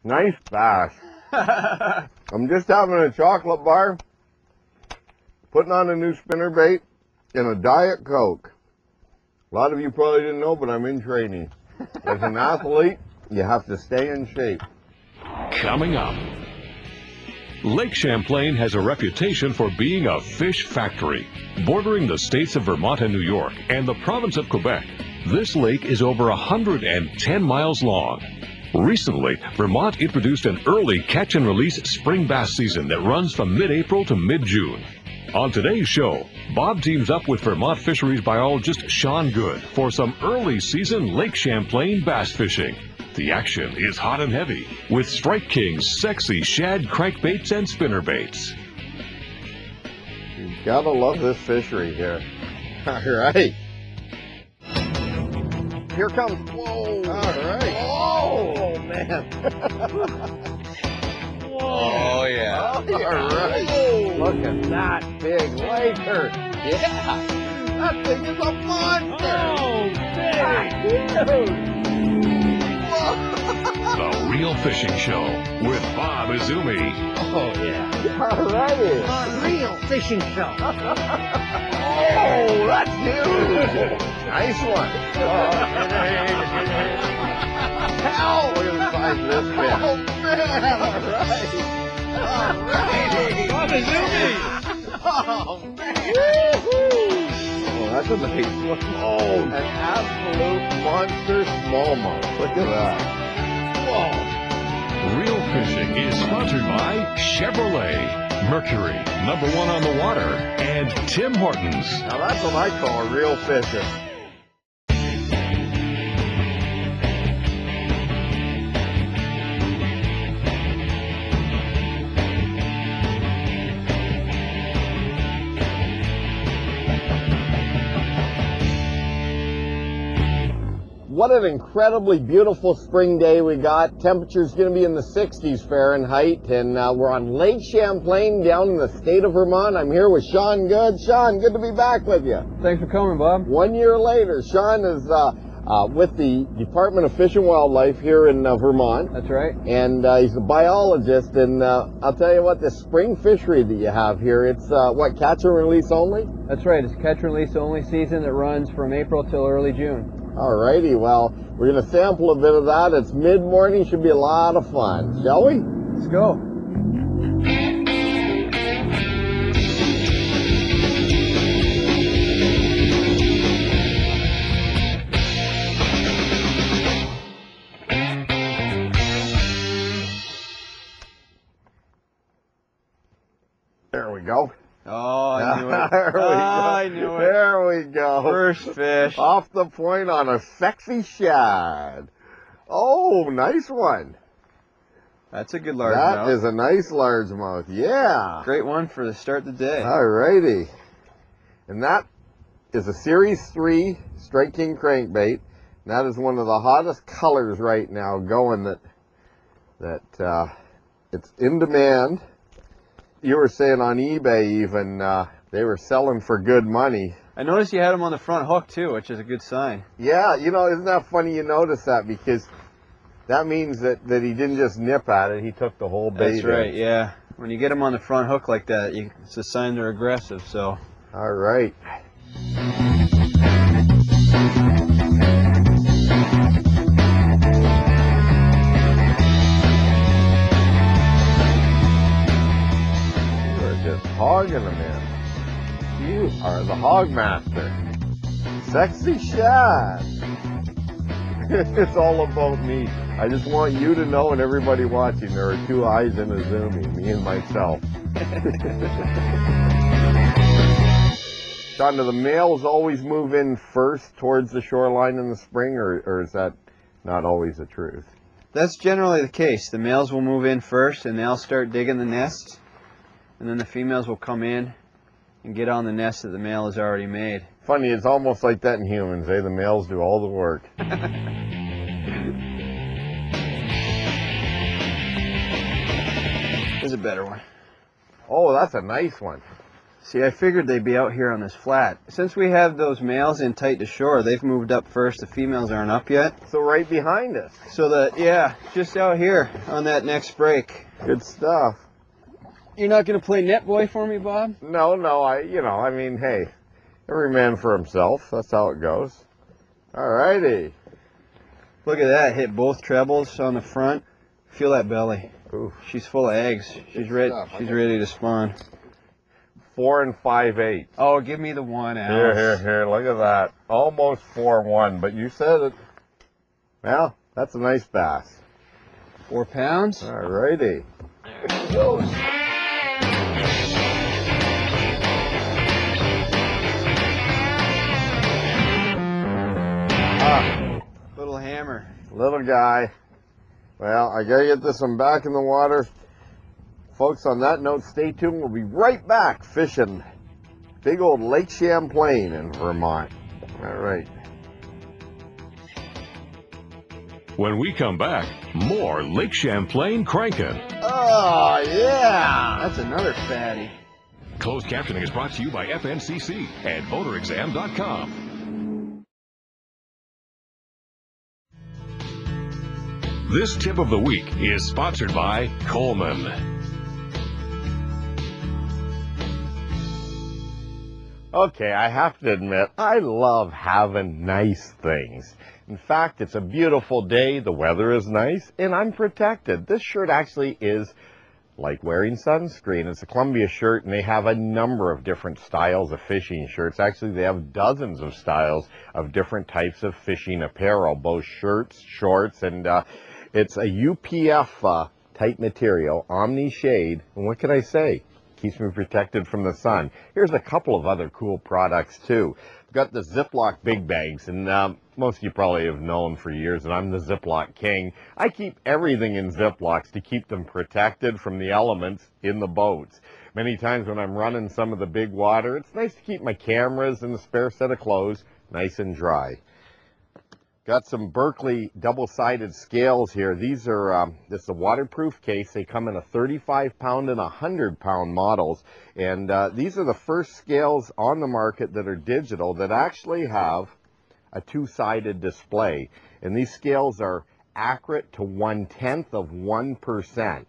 Nice bass. I'm just having a chocolate bar, putting on a new spinnerbait, and a Diet Coke. A lot of you probably didn't know, but I'm in training. As an athlete, you have to stay in shape. Coming up, Lake Champlain has a reputation for being a fish factory. Bordering the states of Vermont and New York and the province of Quebec, this lake is over 110 miles long. Recently, Vermont introduced an early catch-and-release spring bass season that runs from mid-April to mid-June. On today's show, Bob teams up with Vermont fisheries biologist Sean Good for some early season Lake Champlain bass fishing. The action is hot and heavy, with Strike King's sexy shad crankbaits and spinnerbaits. You gotta love this fishery here. All right. Here comes. Whoa. All right. Oh, man. Oh, yeah. Oh, yeah. All right. Whoa. Look at that big laker. Yeah. That thing is a monster. Oh, big. The Real Fishing Show with Bob Izumi. Oh, yeah. All righty. A real fishing show. Oh, that's huge. Nice one. Hell, look at the size of this fish. Oh, man. All right. Bob Izumi. Oh, man. Oh, that's a nice one. Oh, an absolute monster smallmouth. Look at that. Whoa. Real Fishing is sponsored by Chevrolet, Mercury, #1 on the water, and Tim Hortons. Now that's what I call a real fisher. What an incredibly beautiful spring day we got. Temperature's going to be in the 60s Fahrenheit, and we're on Lake Champlain down in the state of Vermont. I'm here with Sean Good. Sean, good to be back with you. Thanks for coming, Bob. 1 year later, Sean is with the Department of Fish and Wildlife here in Vermont. That's right. And he's a biologist, and I'll tell you what, this spring fishery that you have here, it's what, catch and release only? That's right. It's catch and release only season that runs from April till early June. Alrighty, well, we're going to sample a bit of that. It's mid-morning, should be a lot of fun. Shall we? Let's go. There we go. Oh, I knew it. There we go. I knew it. There we go. First fish. Off the point on a sexy shad. Oh, nice one. That's a good large That mouth. is a nice largemouth. Yeah. Great one for the start of the day. Alrighty. And that is a Series 3 Strike King crankbait. And that is one of the hottest colors right now going that it's in demand. You were saying on eBay even, they were selling for good money. I noticed you had him on the front hook too, which is a good sign. Yeah, you know, isn't that funny you notice that? Because that means that he didn't just nip at it, he took the whole bait. That's right, yeah. When you get them on the front hook like that, it's a sign they're aggressive, so. All right. Hogging them in. You are the hog master. Sexy shad. It's all about me. I just want you to know and everybody watching there are two eyes in a zoomie, me and myself. Sean, do the males always move in first towards the shoreline in the spring, or is that not always the truth? That's generally the case. The males will move in first and they'll start digging the nests. And then the females will come in and get on the nest that the male has already made. Funny, it's almost like that in humans, eh? The males do all the work. Here's a better one. Oh, that's a nice one. See, I figured they'd be out here on this flat. Since we have those males in tight to shore, they've moved up first. The females aren't up yet. So right behind us. So that, yeah, just out here on that next break. Good stuff. You're not going to play net boy for me, Bob? No, I mean, hey, every man for himself. That's how it goes. Alrighty. Look at that, hit both trebles on the front. Feel that belly. Ooh. She's full of eggs. She's ready. She's ready to spawn. 4 5/8. Oh, give me the 1 ounce. Here. Look at that. Almost 4-1, but you said it. Well, that's a nice bass. 4 pounds. Alrighty. There she goes. Little hammer. Little guy. Well, I gotta get this one back in the water. Folks, on that note, stay tuned. We'll be right back fishing big old Lake Champlain in Vermont. All right. When we come back, more Lake Champlain cranking. Oh, yeah. That's another fatty. Closed captioning is brought to you by FNCC and MotorExam.com. This tip of the week is sponsored by Coleman. Okay, I have to admit, I love having nice things. In fact, it's a beautiful day, the weather is nice, and I'm protected. This shirt actually is like wearing sunscreen. It's a Columbia shirt, and they have a number of different styles of fishing shirts. Actually, they have dozens of styles of different types of fishing apparel, both shirts, shorts, and it's a UPF type material, omni shade, and what can I say? Keeps me protected from the sun. Here's a couple of other cool products too. I've got the Ziploc big bags, and most of you probably have known for years that I'm the Ziploc king. I keep everything in Ziplocs to keep them protected from the elements in the boats. Many times when I'm running some of the big water, it's nice to keep my cameras and the spare set of clothes nice and dry. Got some Berkeley double-sided scales here. These are, this is a waterproof case. They come in a 35-pound and 100-pound models. And these are the first scales on the market that are digital that actually have a two-sided display. And these scales are accurate to 1/10 of 1%.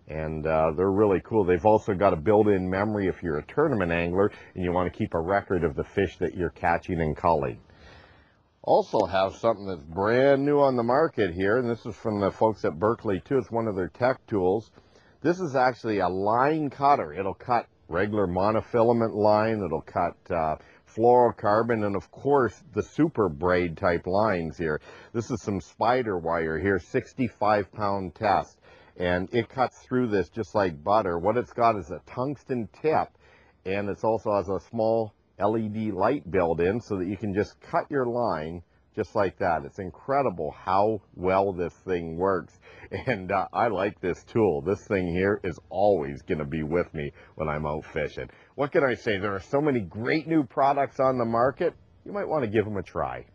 And they're really cool. They've also got a built-in memory if you're a tournament angler and you want to keep a record of the fish that you're catching and culling. Also have something that's brand new on the market here, and this is from the folks at Berkeley too. It's one of their tech tools. This is actually a line cutter. It'll cut regular monofilament line, it'll cut fluorocarbon, and of course the super braid type lines here. This is some spider wire here, 65-pound test, and it cuts through this just like butter. What it's got is a tungsten tip, and it also has a small LED light built in so that you can just cut your line just like that. It's incredible how well this thing works, and I like this tool. This thing here is always going to be with me when I'm out fishing. What can I say? There are so many great new products on the market. You might want to give them a try.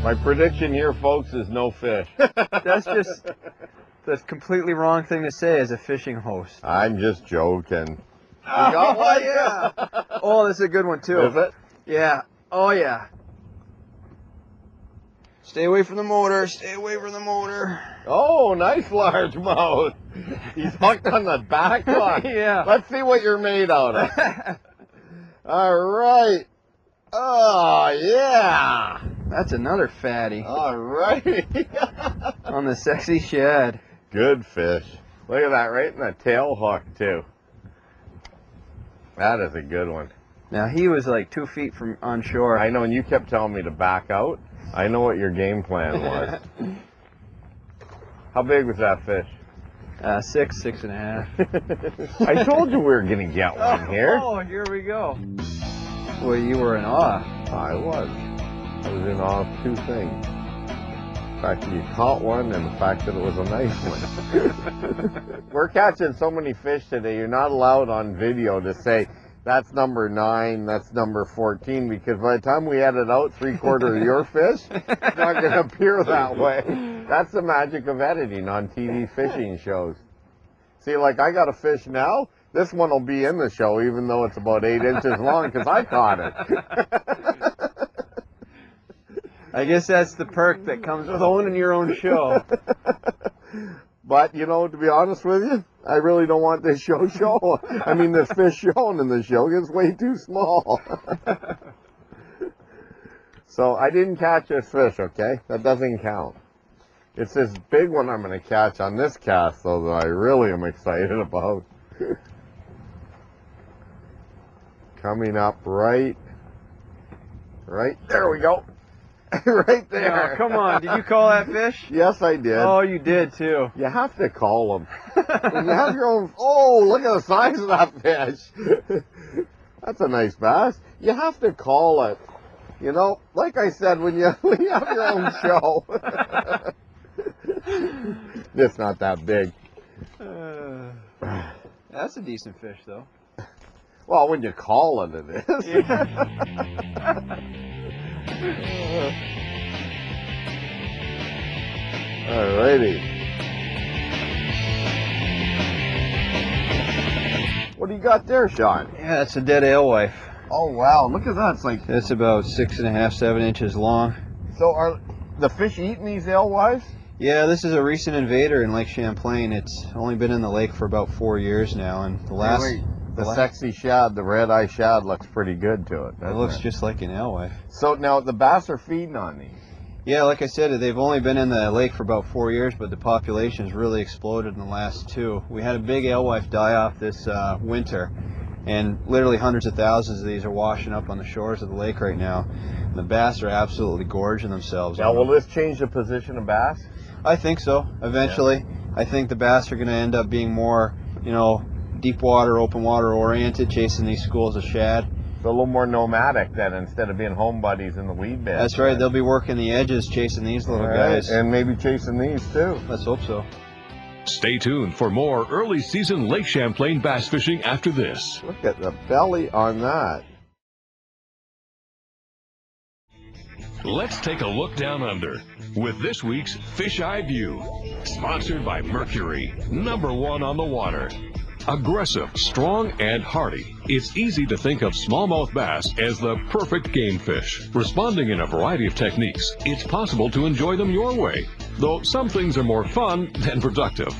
My prediction here, folks, is no fish. That's completely wrong thing to say as a fishing host. I'm just joking. You Oh, got one? yeah. Oh, that's a good one too. Is it? Yeah. Oh, yeah. Stay away from the motor. Stay away from the motor. Oh, nice largemouth. He's hooked on the back line. Yeah. Let's see what you're made out of. All right. Oh, yeah. That's another fatty All right. on the sexy shad. Good fish. Look at that, right in the tail hook, too. That is a good one. Now, he was like 2 feet from on shore. I know, and you kept telling me to back out. I know what your game plan was. How big was that fish? 6.5. I told you we were going to get one here. Oh, here we go. Well, you were in awe. I was. I was in awe of two things. The fact that you caught one and the fact that it was a nice one. We're catching so many fish today, you're not allowed on video to say, that's number 9, that's number 14, because by the time we edit out 3/4 of your fish, it's not going to appear that way. That's the magic of editing on TV fishing shows. See, like I got a fish now, this one will be in the show even though it's about 8 inches long because I caught it. I guess that's the perk that comes with owning your own show. But, you know, to be honest with you, I really don't want this show. I mean, this fish shown in the show is way too small. So I didn't catch this fish, okay? That doesn't count. It's this big one I'm going to catch on this cast, though, that I really am excited about. Coming up right there we go. Right there. Oh, come on, did you call that fish? Yes, I did. Oh, you did too. You have to call them. When you have your own... Oh, look at the size of that fish. That's a nice bass. You have to call it. You know, like I said, when you have your own show. It's not that big. That's a decent fish, though. Well, when you call it, it is. Yeah. Alrighty. What do you got there, Sean? Yeah, that's a dead alewife. Oh wow, look at that. It's like... It's about 6.5, 7 inches long. So are the fish eating these alewives? Yeah, this is a recent invader in Lake Champlain. It's only been in the lake for about 4 years now, and the last... Wait. The sexy shad, the red-eye shad, looks pretty good to it. It looks just like an alewife. So now the bass are feeding on these. Yeah, like I said, they've only been in the lake for about 4 years, but the population has really exploded in the last 2. We had a big alewife die off this winter, and literally hundreds of thousands of these are washing up on the shores of the lake right now. And the bass are absolutely gorging themselves. Now, will this change the position of bass? I think so, eventually. Yeah. I think the bass are going to end up being more, you know, deep water, open water oriented, chasing these schools of shad. So a little more nomadic then, instead of being home buddies in the weed bed. That's right. They'll be working the edges, chasing these little guys. And maybe chasing these too. Let's hope so. Stay tuned for more early season Lake Champlain bass fishing after this. Look at the belly on that. Let's take a look down under with this week's Fish Eye View, sponsored by Mercury, #1 on the water. Aggressive, strong, and hardy, it's easy to think of smallmouth bass as the perfect game fish. Responding in a variety of techniques, it's possible to enjoy them your way, though some things are more fun than productive.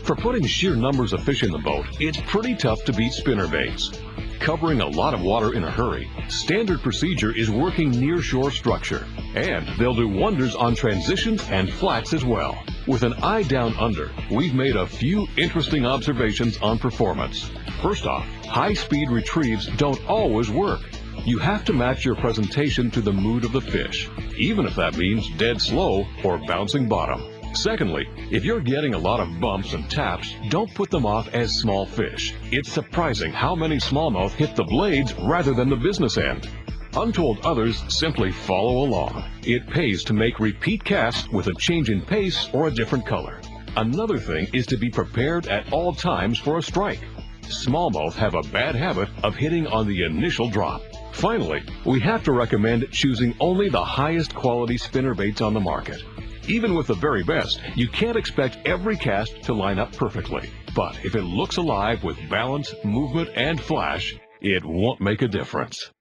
For putting sheer numbers of fish in the boat, it's pretty tough to beat spinnerbaits. Covering a lot of water in a hurry, standard procedure is working near-shore structure, and they'll do wonders on transitions and flats as well. With an eye down under, we've made a few interesting observations on performance. First off, high-speed retrieves don't always work. You have to match your presentation to the mood of the fish, even if that means dead slow or bouncing bottom. Secondly, if you're getting a lot of bumps and taps, don't put them off as small fish. It's surprising how many smallmouth hit the blades rather than the business end. Untold others simply follow along. It pays to make repeat casts with a change in pace or a different color. Another thing is to be prepared at all times for a strike. Smallmouth have a bad habit of hitting on the initial drop. Finally, we have to recommend choosing only the highest quality spinnerbaits on the market. Even with the very best, you can't expect every cast to line up perfectly. But if it looks alive with balance, movement, and flash, it won't make a difference.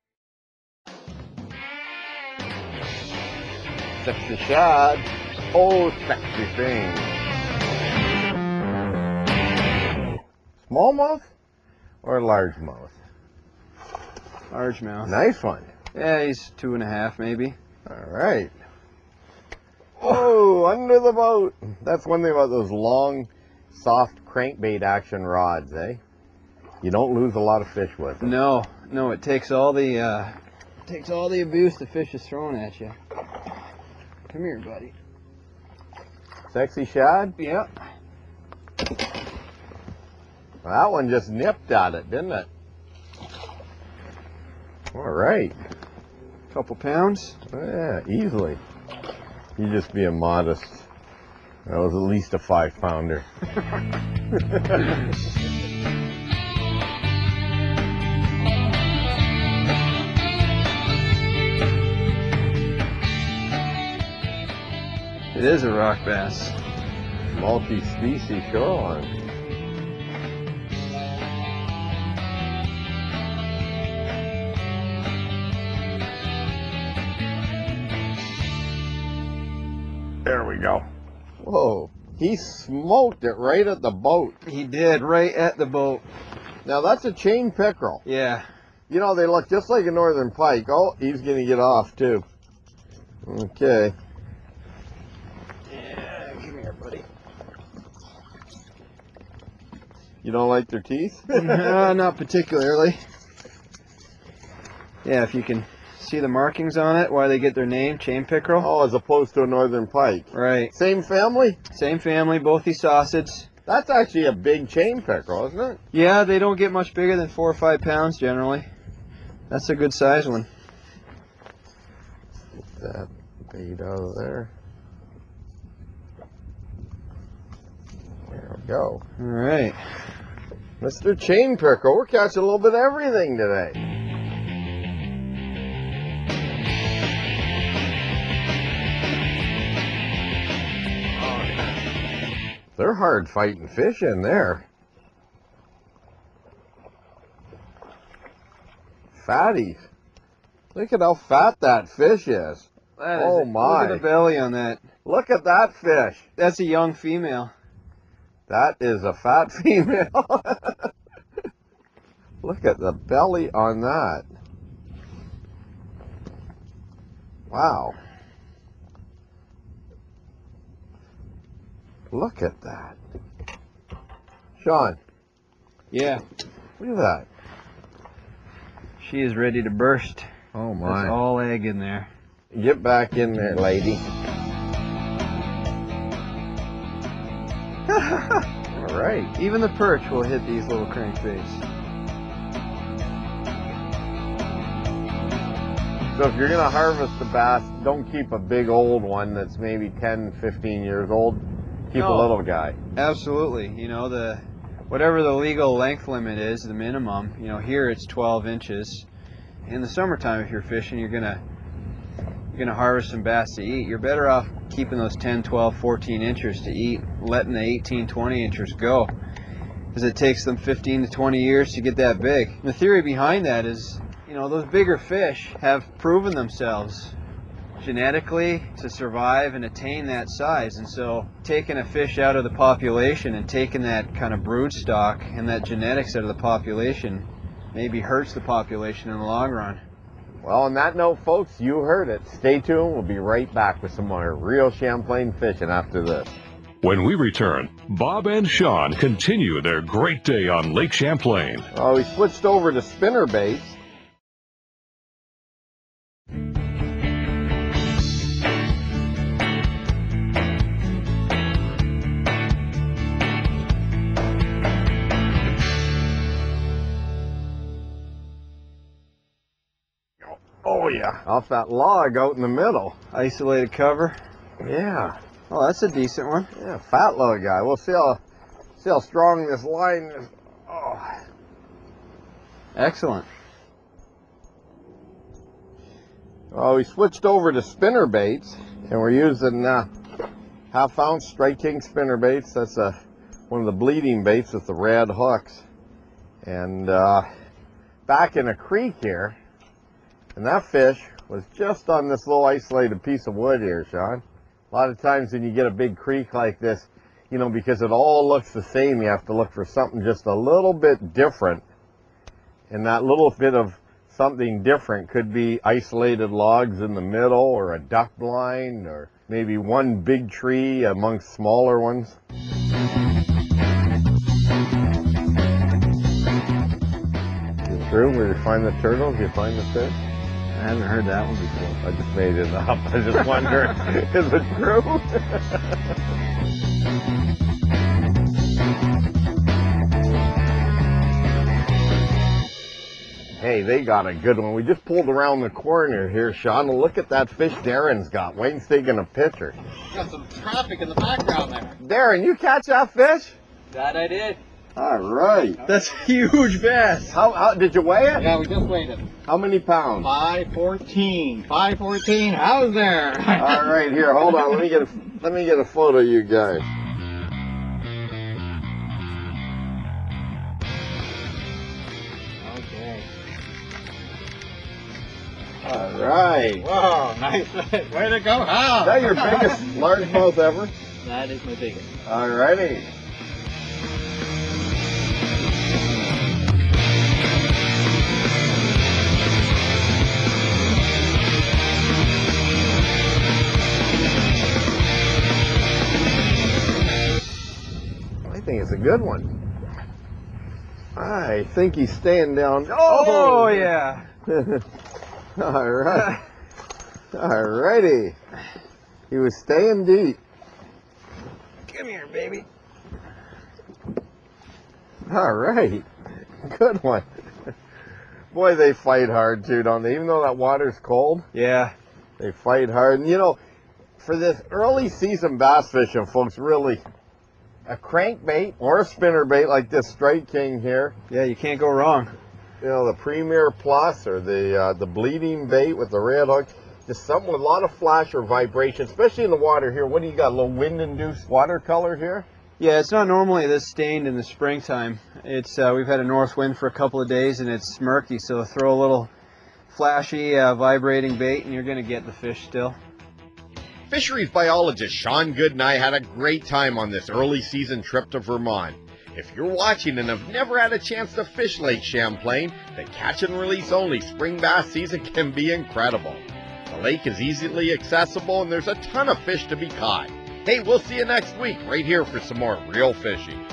Sexy shad. Oh, sexy thing. Smallmouth or largemouth? Largemouth. Nice one. Yeah, he's 2.5 maybe. All right. Oh, under the boat. That's one thing about those long, soft crankbait action rods, eh? You don't lose a lot of fish with them. No, it takes all the abuse the fish is throwing at you. Come here, buddy. Sexy shad? Yeah. Well, that one just nipped at it, didn't it? All right. Couple pounds. Yeah, easily. You just being modest. That was at least a 5-pounder. It is a rock bass. Multi-species shoreline. There we go. Whoa, he smoked it right at the boat. He did, right at the boat. Now that's a chain pickerel. Yeah. You know, they look just like a northern pike. Oh, he's gonna get off too. Okay. Yeah, come here, buddy. You don't like their teeth? Not particularly. Yeah, if you can see the markings on it, why they get their name, chain pickerel. Oh, as opposed to a northern pike. Right. Same family? Same family, both these sausage. That's actually a big chain pickerel, isn't it? Yeah, they don't get much bigger than 4 or 5 pounds generally. That's a good size one. Get that bait out of there. There we go. All right. Mr. Chain Pickerel, we're catching a little bit of everything today. They're hard fighting fish in there. Fatties. Look at how fat that fish is. Oh my. Look at the belly on that. Look at that fish. That's a young female. That is a fat female. Look at the belly on that. Wow. Look at that. Sean. Yeah. Look at that. She is ready to burst. Oh my. That's all egg in there. Get back in there, lady. All right. Even the perch will hit these little crankbaits. So if you're going to harvest the bass, don't keep a big old one that's maybe 10, 15 years old. Keep a little guy. Absolutely. You know, whatever the legal length limit is, the minimum, you know, here it's 12 inches. In the summertime, if you're fishing, you're gonna harvest some bass to eat. You're better off keeping those 10, 12, 14 inches to eat, letting the 18, 20 inches go, because it takes them 15 to 20 years to get that big. And the theory behind that is, you know, those bigger fish have proven themselves genetically to survive and attain that size, and so taking a fish out of the population and taking that kind of brood stock and that genetics out of the population maybe hurts the population in the long run. Well, on that note, folks, you heard it. Stay tuned. We'll be right back with some more real Champlain fishing after this. When we return, Bob and Sean continue their great day on Lake Champlain. Oh, we switched over to spinner baits. Oh yeah, off that log out in the middle. Isolated cover. Yeah. Oh, that's a decent one. Yeah, fat little guy. We'll see how strong this line is. Oh. Excellent. Well, we switched over to spinner baits, and we're using half-ounce Strike King spinner baits. That's one of the bleeding baits with the red hooks. And back in a creek here, and that fish was just on this little isolated piece of wood here, Sean. A lot of times when you get a big creek like this, you know, because it all looks the same, you have to look for something just a little bit different. And that little bit of something different could be isolated logs in the middle, or a duck blind, or maybe one big tree amongst smaller ones. You through where you find the turtles, you find the fish? I haven't heard that one before. I just made it up. I just wonder, is it true? Hey, they got a good one. We just pulled around the corner here, Sean. Look at that fish Darren's got. Wayne's taking a picture. Got some traffic in the background there. Darren, you catch that fish? That I did. All right. That's a huge bass. How did you weigh it? Yeah, we just weighed it. How many pounds? 514. 514. How's there? All right, here, hold on. Let me get a photo of you guys. Okay. All right. Whoa, nice. Way to go. Is that your biggest largemouth ever? That is my biggest. All righty. I think it's a good one. I think he's staying down. Oh, yeah. All right. All righty. He was staying deep. Come here, baby. All right. Good one. Boy, they fight hard too, don't they? Even though that water's cold, Yeah. they fight hard. And you know, for this early season bass fishing, folks, really, a crankbait or a spinnerbait like this Strike King here, Yeah, you can't go wrong. you know, the Premier Plus or the bleeding bait with the red hook, just something with a lot of flash or vibration, especially in the water here. What do you got, a little wind-induced watercolor here? Yeah, it's not normally this stained in the springtime. It's we've had a north wind for a couple of days and it's murky, so throw a little flashy vibrating bait and you're going to get the fish still. Fisheries biologist Sean Good and I had a great time on this early season trip to Vermont. If you're watching and have never had a chance to fish Lake Champlain, the catch and release only spring bass season can be incredible. The lake is easily accessible and there's a ton of fish to be caught. Hey, we'll see you next week right here for some more real fishing.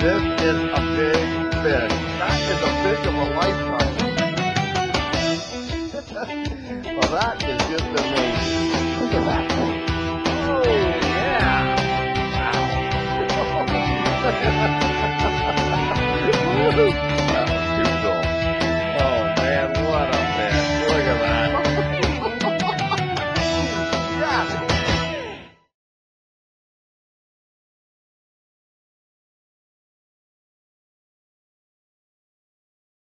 This is a big fish. That is a fish of a lifetime. Well, that is just amazing. Look at that. Oh, yeah. Wow.